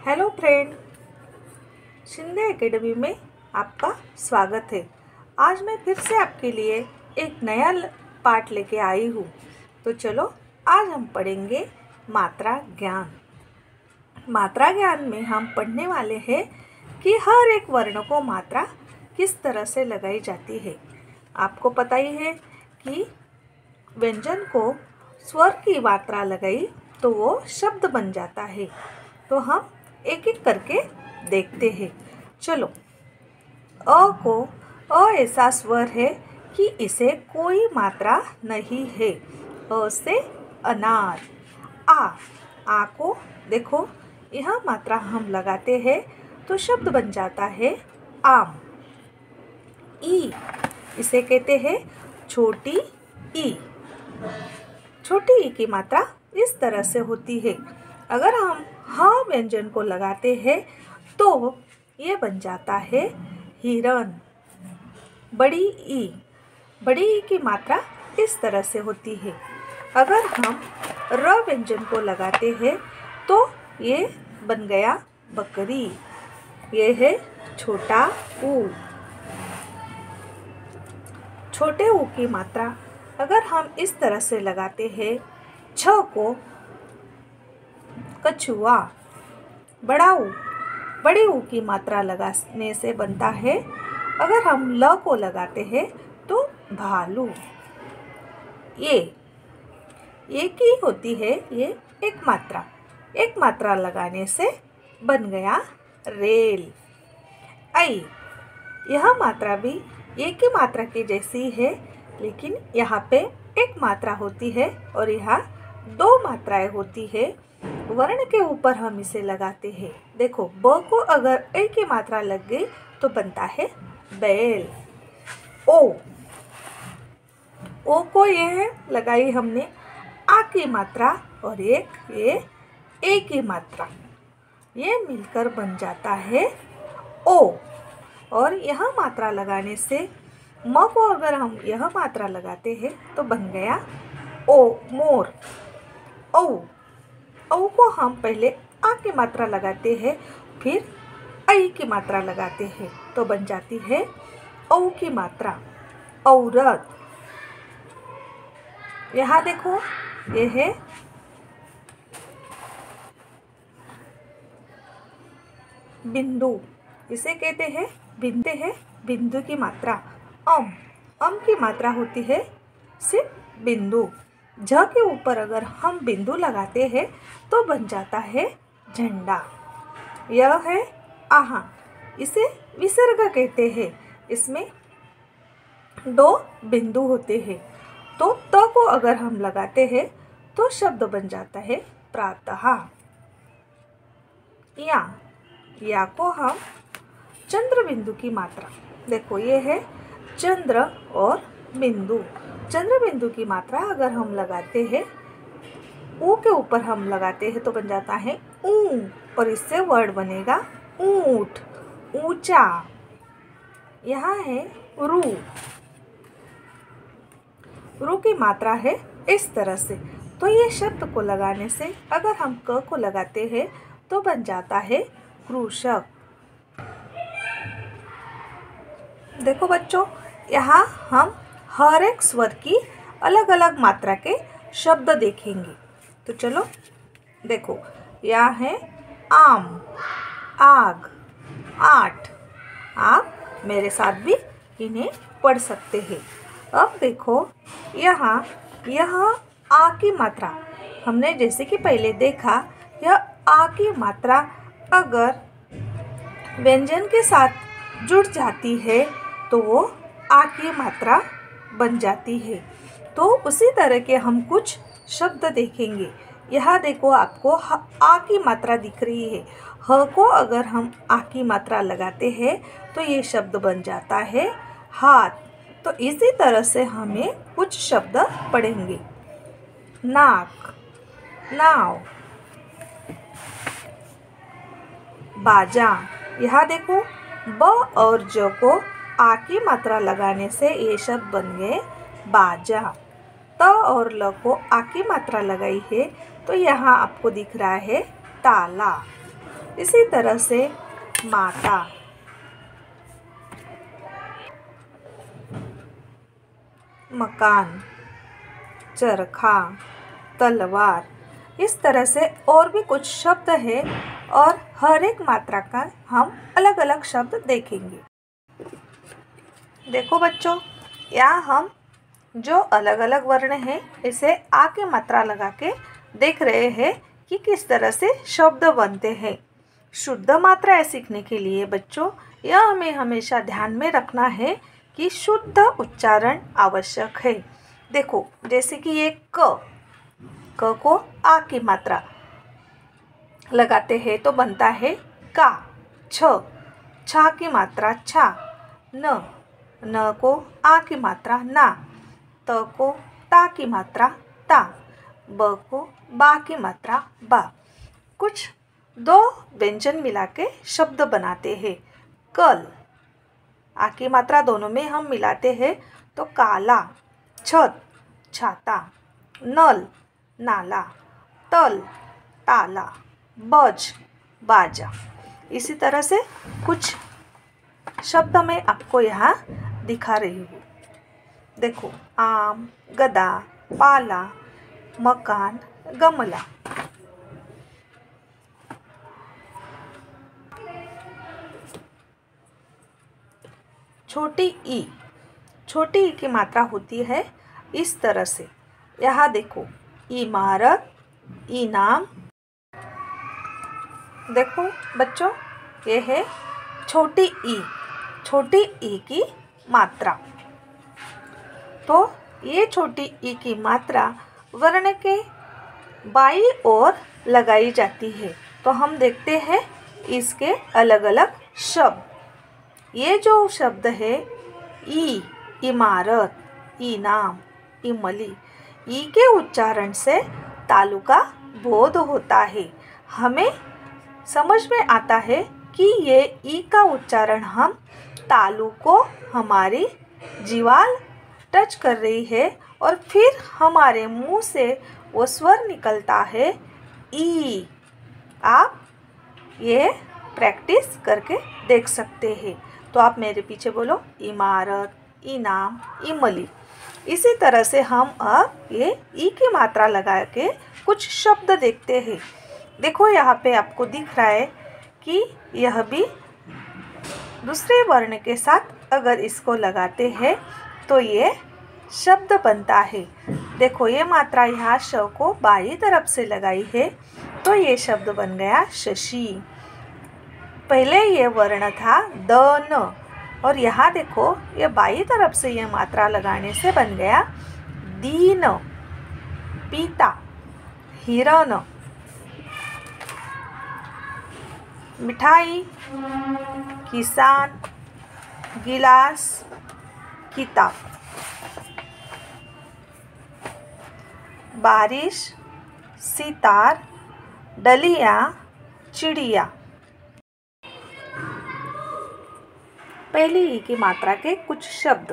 Hello friend, Shinde academy में आपका स्वागत है। आज मैं फिर से आपके लिए एक नया पाठ लेके आई हूँ। तो चलो आज हम पढ़ेंगे मात्रा ज्ञान। मात्रा ज्ञान में हम पढ़ने वाले हैं कि हर एक वर्ण को मात्रा किस तरह से लगाई जाती है। आपको पता ही है कि व्यंजन को स्वर की मात्रा लगाई तो वो शब्द बन जाता है। तो हम एक एक करके देखते हैं। चलो, अ ऐसा स्वर है कि इसे कोई मात्रा नहीं है। अ से अनार। आ को देखो, यह मात्रा हम लगाते हैं तो शब्द बन जाता है आम। ई, इसे कहते हैं छोटी ई। छोटी ई की मात्रा इस तरह से होती है। अगर हम ह व्यंजन को लगाते हैं तो ये बन जाता है हिरण। बड़ी ई की मात्रा इस तरह से होती है। अगर हम र व्यंजन को लगाते हैं तो ये बन गया बकरी। ये है छोटा ऊ। छोटे ऊ की मात्रा अगर हम इस तरह से लगाते हैं, छ को कछुआ। बड़ा ऊ, बड़ी ऊ की मात्रा लगाने से बनता है। अगर हम ल को लगाते हैं तो भालू। ये की होती है ये एक मात्रा लगाने से बन गया रेल। आई, यह मात्रा भी ये की मात्रा की जैसी है, लेकिन यहाँ पे एक मात्रा होती है और यहाँ दो मात्राएं होती है। वर्ण के ऊपर हम इसे लगाते हैं। देखो, ब को अगर ए की मात्रा लग गई तो बनता है बैल। ओ को ये लगाई हमने आ की मात्रा और एक ये ए की मात्रा, ये मिलकर बन जाता है ओ। और यह मात्रा लगाने से म को अगर हम यह मात्रा लगाते हैं तो बन गया ओ, मोर। औ को हम पहले आ की मात्रा लगाते हैं, फिर ऐ की मात्रा लगाते हैं तो बन जाती है औ की मात्रा, औरत। यहाँ देखो, ये है बिंदु। इसे कहते हैं बिंदु की मात्रा। अम की मात्रा होती है सिर्फ बिंदु। झ के ऊपर अगर हम बिंदु लगाते हैं तो बन जाता है झंडा। यह है आहा, इसे विसर्ग कहते हैं। इसमें दो बिंदु होते हैं। तो त को अगर हम लगाते हैं तो शब्द बन जाता है प्रातः। या को हम चंद्र बिंदु की मात्रा। देखो, ये है चंद्र और बिंदु। चंद्र बिंदु की मात्रा अगर हम लगाते हैं, ऊ के ऊपर हम लगाते हैं तो बन जाता है ऊ, और इससे वर्ड बनेगा ऊंट, ऊंचा। यहाँ है रू की मात्रा है इस तरह से। तो ये शब्द को लगाने से अगर हम क को लगाते हैं तो बन जाता है कृषक। देखो बच्चों, यहाँ हम हर एक स्वर की अलग अलग मात्रा के शब्द देखेंगे। तो चलो देखो, यहाँ है आम, आग, आठ। आप मेरे साथ भी इन्हें पढ़ सकते हैं। अब देखो, यहाँ यह आ की मात्रा हमने जैसे कि पहले देखा, यह आ की मात्रा अगर व्यंजन के साथ जुड़ जाती है तो वो आ की मात्रा बन जाती है। तो उसी तरह के हम कुछ शब्द देखेंगे। यहाँ देखो, आपको आ की मात्रा दिख रही है। ह को अगर हम आ की मात्रा लगाते हैं तो ये शब्द बन जाता है हाथ। तो इसी तरह से हमें कुछ शब्द पढ़ेंगे। नाक, नाव, बाजा। यहाँ देखो, ब और ज को आ की मात्रा लगाने से ये शब्द बन गए बाजा। त और ल को आ की मात्रा लगाई है तो यहाँ आपको दिख रहा है ताला। इसी तरह से माता, मकान, चरखा, तलवार, इस तरह से और भी कुछ शब्द है और हर एक मात्रा का हम अलग अलग शब्द देखेंगे। देखो बच्चों, यहाँ हम जो अलग अलग वर्ण हैं इसे आ के मात्रा लगा के देख रहे हैं कि किस तरह से शब्द बनते हैं। शुद्ध मात्राएं सीखने के लिए बच्चों यह हमें हमेशा ध्यान में रखना है कि शुद्ध उच्चारण आवश्यक है। देखो जैसे कि ये क को आ की मात्रा लगाते हैं तो बनता है का। छा की मात्रा छा। न को आ की मात्रा ना। त को ता की मात्रा ता। ब को बा की मात्रा बा। कुछ दो व्यंजन मिला के शब्द बनाते हैं। कल, आ की मात्रा दोनों में हम मिलाते हैं तो काला। छत, छाता। नल, नाला। तल, ताला। बज, बाजा। इसी तरह से कुछ शब्द मैं आपको यहाँ दिखा रही हूँ। देखो आम, गदा, पाला, मकान, गमला। छोटी ई, छोटी ई की मात्रा होती है इस तरह से। यहाँ देखो इमारत, इनाम। देखो बच्चों, ये है छोटी ई, छोटी ई की मात्रा। तो ये छोटी ई की मात्रा वर्ण के बाईं ओर लगाई जाती है। तो हम देखते हैं इसके अलग अलग शब्द। ये जो शब्द है ई, इमारत, इनाम, इमली, ई के उच्चारण से तालु का बोध होता है। हमें समझ में आता है कि ये ई का उच्चारण हम तालु को हमारी जीवाल टच कर रही है और फिर हमारे मुंह से वो स्वर निकलता है ई। आप ये प्रैक्टिस करके देख सकते हैं। तो आप मेरे पीछे बोलो इमारत, इनाम, इमली। इसी तरह से हम अब ये ई की मात्रा लगा के कुछ शब्द देखते हैं। देखो यहाँ पे आपको दिख रहा है कि यह भी दूसरे वर्ण के साथ अगर इसको लगाते हैं तो ये शब्द बनता है। देखो ये मात्रा यहाँ श को बाईं तरफ से लगाई है तो ये शब्द बन गया शशि। पहले ये वर्ण था द न और यहाँ देखो ये बाईं तरफ से ये मात्रा लगाने से बन गया दीन, पिता, हिरण, मिठाई, किसान, गिलास, किताब, बारिश, सितार, डलिया, चिड़िया। पहली ई की मात्रा के कुछ शब्द।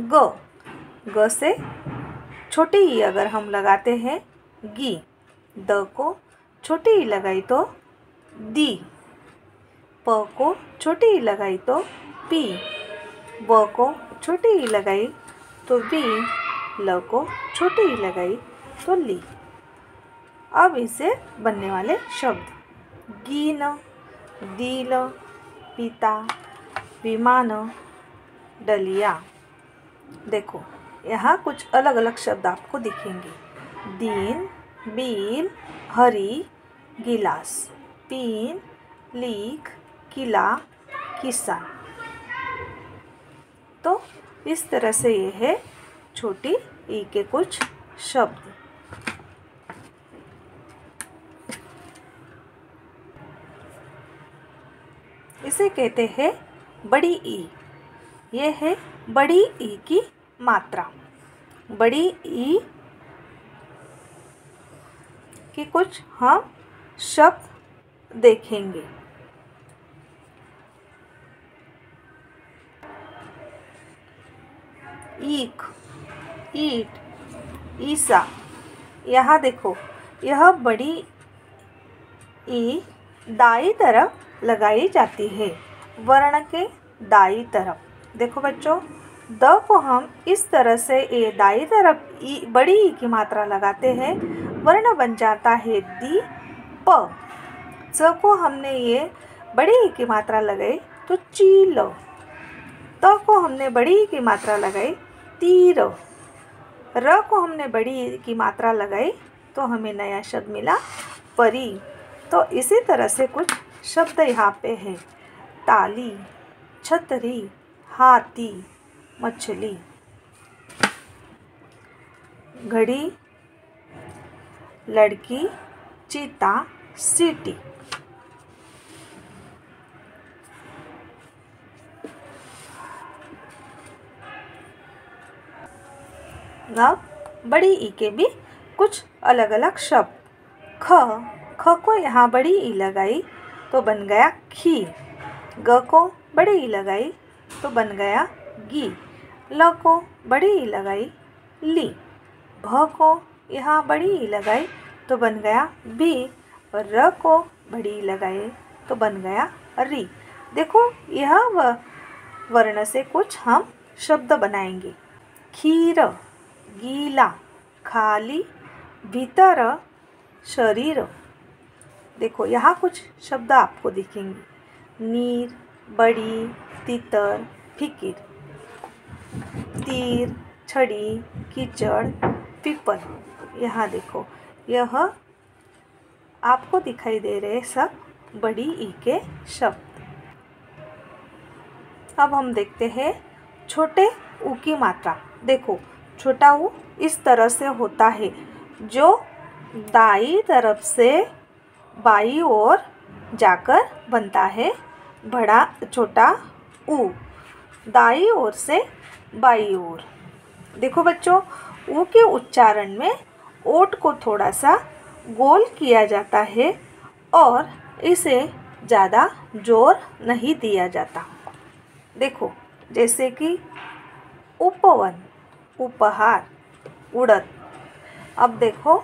ग से छोटी ई अगर हम लगाते हैं गी। द को छोटी ई लगाई तो दी। प को छोटी ई लगाई तो पी। ब को छोटी ई लगाई तो बी। ल को छोटी ई लगाई तो ली। अब इसे बनने वाले शब्द गीन, दील, पिता, विमान, डलिया। देखो यहाँ कुछ अलग अलग शब्द आपको दिखेंगे। दीन, बील, हरी, गिलास, पीन, लीक, किला, किसान। तो इस तरह से ये है छोटी ई के कुछ शब्द। इसे कहते हैं बड़ी ई। ये है बड़ी ई की मात्रा। बड़ी ई के कुछ हम शब्द देखेंगे। ईख, ईट, ईसा। यहाँ देखो यह बड़ी ई दाईं तरफ लगाई जाती है, वर्ण के दाईं तरफ। देखो बच्चों, द को हम इस तरह से ये दाईं तरफ बड़ी ई की मात्रा लगाते हैं, वर्ण बन जाता है दी प। च को हमने ये बड़ी ई की मात्रा लगाई तो चील। त को हमने बड़ी ई की मात्रा लगाई तीर। र को हमने बड़ी ई की मात्रा लगाई तो हमें नया शब्द मिला परी। तो इसी तरह से कुछ शब्द यहाँ पे है, ताली, छतरी, हाथी, मछली, घड़ी, लड़की, चीता, सीटी। अब बड़ी ई के भी कुछ अलग अलग शब्द। ख को यहाँ बड़ी ई लगाई तो बन गया खी। ग को बड़ी ई लगाई तो बन गया गी। ल को बड़ी ई लगाई ली। भ को यहाँ बड़ी ई लगाई तो बन गया भी। और र को बड़ी ई लगाई तो बन गया री। देखो, यह वर्ण से कुछ हम शब्द बनाएंगे। खीर, गीला, खाली, भीतर, शरीर। देखो, यहाँ कुछ शब्द आपको दिखेंगे। नीर, बड़ी, तितर, फिकिर, तीर, छड़ी, कीचड़, पीपल। यहाँ देखो, यह आपको दिखाई दे रहे सब बड़ी ई के शब्द। अब हम देखते हैं छोटे ऊ की मात्रा। देखो, छोटा ऊ इस तरह से होता है, जो दाईं तरफ से बाईं ओर जाकर बनता है बड़ा छोटा ऊ, दाईं ओर से बाईं ओर। देखो बच्चों, ऊ के उच्चारण में ओठ को थोड़ा सा गोल किया जाता है और इसे ज़्यादा जोर नहीं दिया जाता। देखो, जैसे कि उपवन, उपहार, उड़द। अब देखो,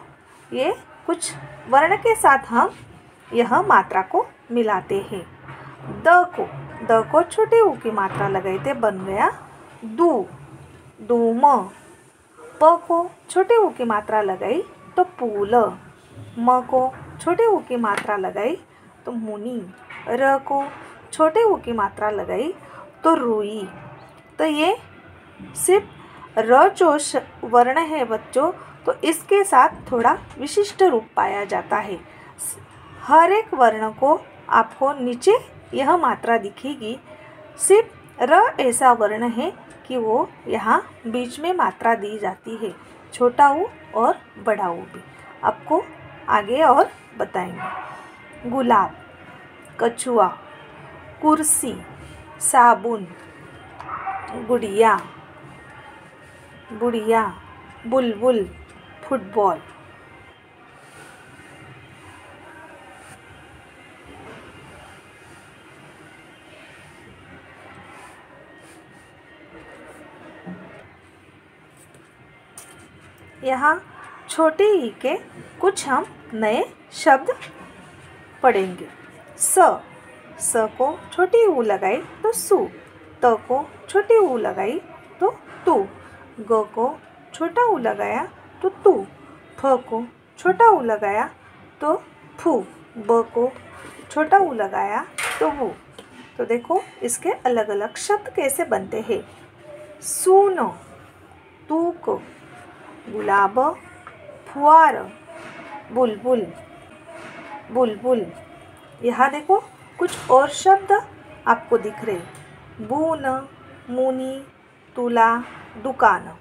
ये कुछ वर्ण के साथ हम यह मात्रा को मिलाते हैं। द को छोटे ऊ की मात्रा लगाई थे, बन गया दू, दूम। प को छोटे ऊ की मात्रा लगाई तो पूल। म को छोटे ऊ की मात्रा लगाई तो मुनी। र को छोटे ऊ की मात्रा लगाई तो रुई। तो ये सिर्फ र जो वर्ण है बच्चों, तो इसके साथ थोड़ा विशिष्ट रूप पाया जाता है। हर एक वर्ण को आपको नीचे यह मात्रा दिखेगी। सिर्फ र ऐसा वर्ण है कि वो यहाँ बीच में मात्रा दी जाती है, छोटा ऊ और बड़ा ऊ भी। आपको आगे और बताएंगे। गुलाब, कछुआ, कुर्सी, साबुन, गुड़िया, बुढ़िया, बुलबुल, फुटबॉल। यहाँ छोटे ई के कुछ हम नए शब्द पढ़ेंगे। स को छोटी ऊ लगाई तो सु। त को छोटी ऊ लगाई तो तू। ग को छोटा ऊ लगाया तो तू। फ को छोटा ऊ लगाया तो फू। ब को छोटा ऊ लगाया तो वो। तो देखो, इसके अलग अलग शब्द कैसे बनते हैं। सूनो, तूक, गुलाब, फुआर, बुलबुल, बुलबुल। यहाँ देखो, कुछ और शब्द आपको दिख रहे। बून, मुनी, तुला, दुकान।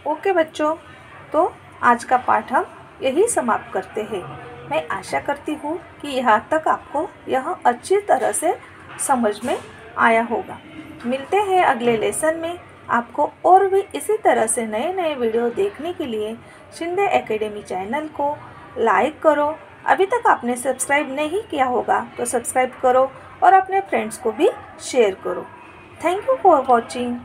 ओके बच्चों, तो आज का पाठ हम यही समाप्त करते हैं। मैं आशा करती हूँ कि यहाँ तक आपको यह अच्छी तरह से समझ में आया होगा। मिलते हैं अगले लेसन में। आपको और भी इसी तरह से नए नए वीडियो देखने के लिए शिंदे एकेडमी चैनल को लाइक करो। अभी तक आपने सब्सक्राइब नहीं किया होगा तो सब्सक्राइब करो और अपने फ्रेंड्स को भी शेयर करो। Thank you for watching.